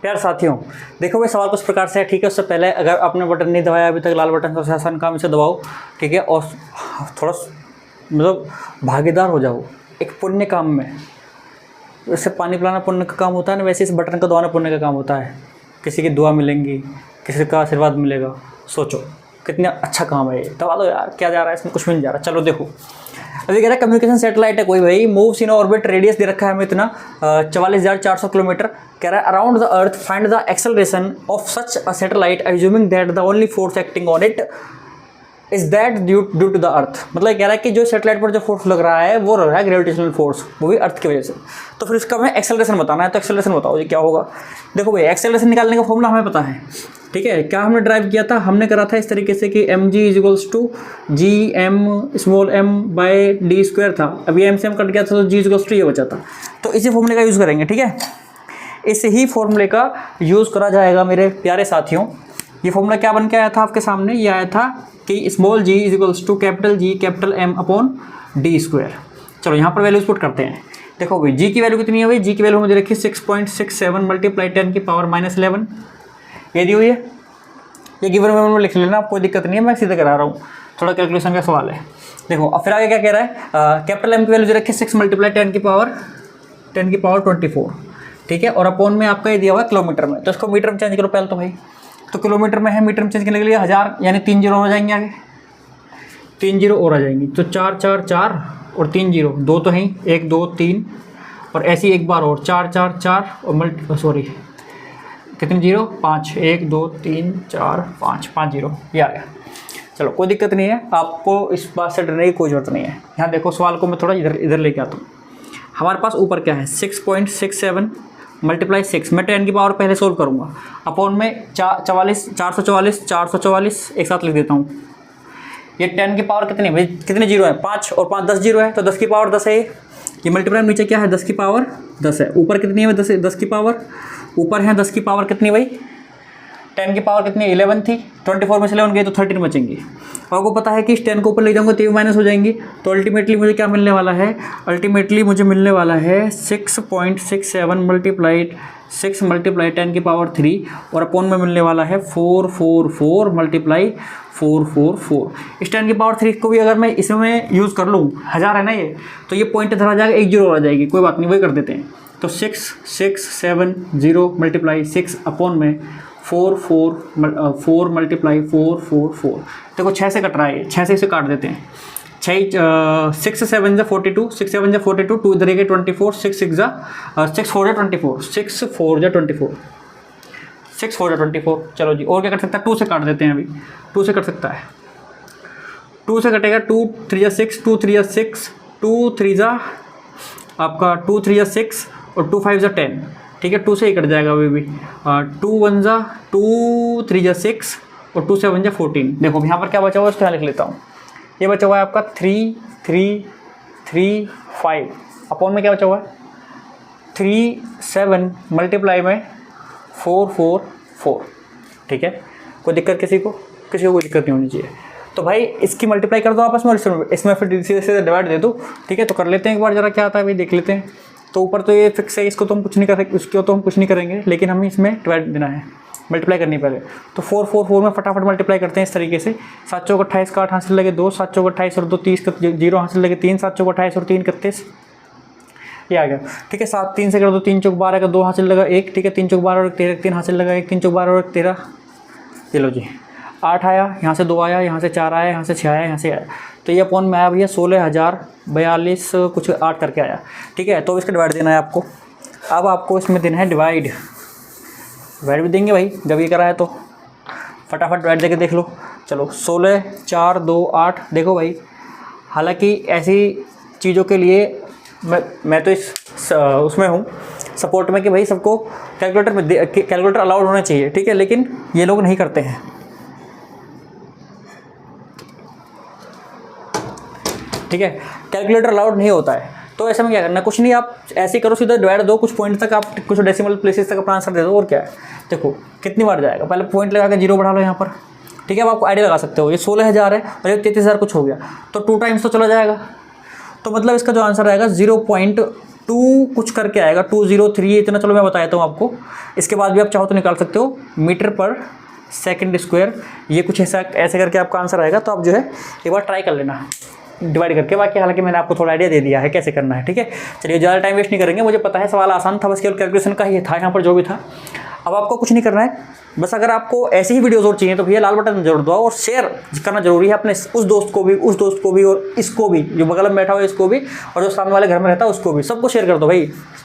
प्यारे साथियों, देखो भाई सवाल कुछ प्रकार से है, ठीक है। उससे पहले अगर आपने बटन नहीं दबाया अभी तक, लाल बटन सबसे आसान काम, इसे दबाओ, ठीक है। और थोड़ा मतलब भागीदार हो जाओ एक पुण्य काम में। वैसे पानी पिलाना पुण्य का काम होता है ना, वैसे इस बटन का दबाना पुण्य का काम होता है। किसी की दुआ मिलेंगी, किसी का आशीर्वाद मिलेगा। सोचो कितना अच्छा काम है ये, दबा दो यार। क्या जा रहा है इसमें, कुछ भी नहीं जा रहा। चलो देखो, अभी कह रहा है कम्युनिकेशन सैटेलाइट है कोई भाई, मूव्स इन ऑर्बिट, रेडियस दे रखा है हमें इतना 44,400 किलोमीटर। कह रहा है around the earth find the acceleration of such a satellite assuming that the only force acting on it is that due to the earth. मतलब कह रहा है कि जो सैटेलाइट पर जो फोर्स लग रहा है वो रहा है ग्रेविटेशनल फोर्स, वो भी अर्थ की वजह से। तो फिर इसका हमें एक्सेलरेशन बताना है, तो एक्सेलरेशन बताओ जी क्या होगा। देखो भाई एक्सेलरेशन निकालने का फॉर्मूला हमें पता है, ठीक है। क्या हमने ड्राइव किया था, हमने करा था इस तरीके से कि mg is equals to G M small m by D square था। अभी m से m कट गया था तो g इजिकल्स टू ये बचा था। तो इसी फॉर्मूले का यूज़ करेंगे, ठीक है। इस ही फॉर्मूले का यूज़ करा जाएगा मेरे प्यारे साथियों। ये फॉर्मूला क्या बन के आया था आपके सामने, ये आया था कि small g is equals to capital G capital M upon D square. चलो यहाँ पर वैल्यूज पुट करते हैं। देखो भाई g की वैल्यू कितनी है भाई, g की वैल्यू मुझे रखी 6.67 मल्टीप्लाई 10 की पावर -11 ये दी हुई है। ये गिवन में लिख लेना, कोई दिक्कत नहीं है, मैं सीधे करा रहा हूँ, थोड़ा कैलकुलेशन का सवाल है। देखो अब फिर आगे क्या कह रहा है, कैपिटल M की वैल्यू रखी 6 मल्टीप्लाई 10 की पावर 24, ठीक है। और अपॉन में आपका ये दिया हुआ है किलोमीटर में, तो इसको मीटर में चेंज करो पहले तो भाई। तो किलोमीटर में है, मीटर में चेंज करने के लिए 1000 यानी 3 जीरो हो जाएंगे, आगे 3 जीरो और आ जाएंगी। तो 4 4 4 और 3 जीरो, 2 तो हैं 1 2 3 और ऐसी एक बार और 4 4 4 और सॉरी कितने जीरो 5 1 2 3 4 5 जीरो, ये आ गया। चलो कोई दिक्कत नहीं है, आपको इस बात से डरने की कोई ज़रूरत नहीं है। यहाँ देखो सवाल को मैं थोड़ा इधर लेके आता हूँ। हमारे पास ऊपर क्या है 6.67 मल्टीप्लाई 6, मैं 10 की पावर पहले सोल्व करूँगा। अपॉन में 444 एक साथ लिख देता हूँ। ये 10 की पावर कितनी भाई, कितने जीरो है 5 और 5 10 जीरो है, तो 10 की पावर 10 है। ये मल्टीप्लाई नीचे क्या है 10 की पावर 10 है। ऊपर कितनी है 10 की पावर, ऊपर है 10 की पावर कितनी भाई 10 की पावर कितनी 11 थी, 24 में से 11 गई तो 13 बचेंगी। आपको पता है कि इस 10 को ऊपर ले जाऊंगा तो ये माइनस हो जाएंगी। तो अल्टीमेटली मुझे क्या मिलने वाला है, अल्टीमेटली मुझे मिलने वाला है 6.67 मल्टीप्लाइड 6 मल्टीप्लाई 10 की पावर 3 और अपॉन में मिलने वाला है 444 मल्टीप्लाई 444। इस 10 की पावर 3 को भी अगर मैं इसमें यूज़ कर लूँ, 1000 है ना ये, तो ये पॉइंट इधर आ जाएगा, 1 जीरो आ जाएगी, कोई बात नहीं वही कर देते हैं। तो 670 मल्टीप्लाई 6 अपॉन में 4 मल्टीप्लाई 444। देखो 6 से कट रहा है, 6 से इसे काट देते हैं। 6 7 जा 42, 6 7 जा 42, 2 इधर है 24, 6 4 जा 24, 6 4 जा 24, 6 4 जा 24। चलो जी, और क्या कर सकता है, 2 से काट देते हैं। अभी 2 से कट सकता है, 2 से कटेगा 2 3 जा 6, 2 3 जा 6, 2 3 जा आपका 2 3 जा 6 और 2 5 जा 10, ठीक है। 2 से ही कट जाएगा अभी भी। 2 1 जा 2 3 जा 6 और 2 7 जा 14। देखो यहाँ पर क्या बचा हुआ है, उसको यहाँ लिख लेता हूँ। ये बचा हुआ है आपका 3 3 3 5 अपॉन में क्या बचा हुआ है 3 7 मल्टीप्लाई में 4 4 4, ठीक है। कोई दिक्कत किसी को कोई दिक्कत नहीं होनी चाहिए। तो भाई इसकी मल्टीप्लाई कर दो आपस में, इसमें फिर सीधे सीधे डिवाइड दे दो, ठीक है। तो कर लेते हैं एक बार, जरा क्या आता है भाई देख लेते हैं। तो ऊपर तो ये फिक्स है, इसको तो हम कुछ नहीं कर सकते, उसको तो हम कुछ नहीं करेंगे, लेकिन हमें इसमें डिवाइड देना है, मल्टीप्लाई करनी पहले। तो 4 4 4 में फटाफट मल्टीप्लाई करते हैं इस तरीके से। 7 चौक 28 का 8 हासिल लगे 2, 7 चौक 28 और 2 30 का 0 हासिल लगे 3, 7 चौक 28 और 3 31, ये आ गया, ठीक है। 7 3 से कर दो 3 चौक 12 का 2 हासिल लगा 1, ठीक है। 3 चौक 12 और 13 3 हासिल लगा 1, 3 चौक 12 और 13, चलो जी 8 आया, यहाँ से 2 आया, यहाँ से 4 आया, यहाँ से 6 आया, यहाँ से आया। तो ये अपॉन में आया भैया 16,042 कुछ 8 करके आया, ठीक है। तो इसका डिवाइड देना है आपको। अब आपको इसमें देना है डिवाइड भी देंगे भाई, जब ये करा है तो फटाफट डिवाइड देके देख लो। चलो 16 4 2 8। देखो भाई, हालांकि ऐसी चीज़ों के लिए मैं तो इस उसमें हूँ सपोर्ट में कि भाई सबको कैलकुलेटर अलाउड होना चाहिए, ठीक है। लेकिन ये लोग नहीं करते हैं, ठीक है। कैलकुलेटर अलाउड नहीं होता है, तो ऐसे में क्या करना, कुछ नहीं, आप ऐसे करो सीधा डिवाइड दो, कुछ पॉइंट तक आप कुछ डेसिमल प्लेसेस तक अपना आंसर दे दो, और क्या है। देखो कितनी बार जाएगा, पहले पॉइंट लगा के 0 बढ़ा लो यहाँ पर, ठीक है। अब आपको आइडिया लगा सकते हो, ये 16,000 है और ये 33,000 कुछ हो गया, तो 2 टाइम्स तो चला जाएगा। तो मतलब इसका जो आंसर आएगा 0.33 2 कुछ करके आएगा, 203 इतना, चलो मैं बता देता हूँ आपको। इसके बाद भी आप चाहो तो निकाल सकते हो, मीटर पर सेकंड स्क्वायर, ये कुछ ऐसा ऐसे करके आपका आंसर आएगा। तो आप जो है एक बार ट्राई कर लेना डिवाइड करके। बाकी हालांकि मैंने आपको थोड़ा आइडिया दे दिया है कैसे करना है, ठीक है। चलिए ज़्यादा टाइम वेस्ट नहीं करेंगे, मुझे पता है सवाल आसान था, बस केवल कैलकुलेशन का ही था यहाँ पर जो भी था। अब आपको कुछ नहीं करना है, बस अगर आपको ऐसी ही वीडियोज़ और चाहिए तो भैया लाल बटन जरूर दबाओ और शेयर करना जरूरी है अपने उस दोस्त को भी, उस दोस्त को भी, और इसको भी जो बगल में बैठा हुआ है इसको भी, और जो सामने वाले घर में रहता है उसको भी, सबको शेयर कर दो भाई।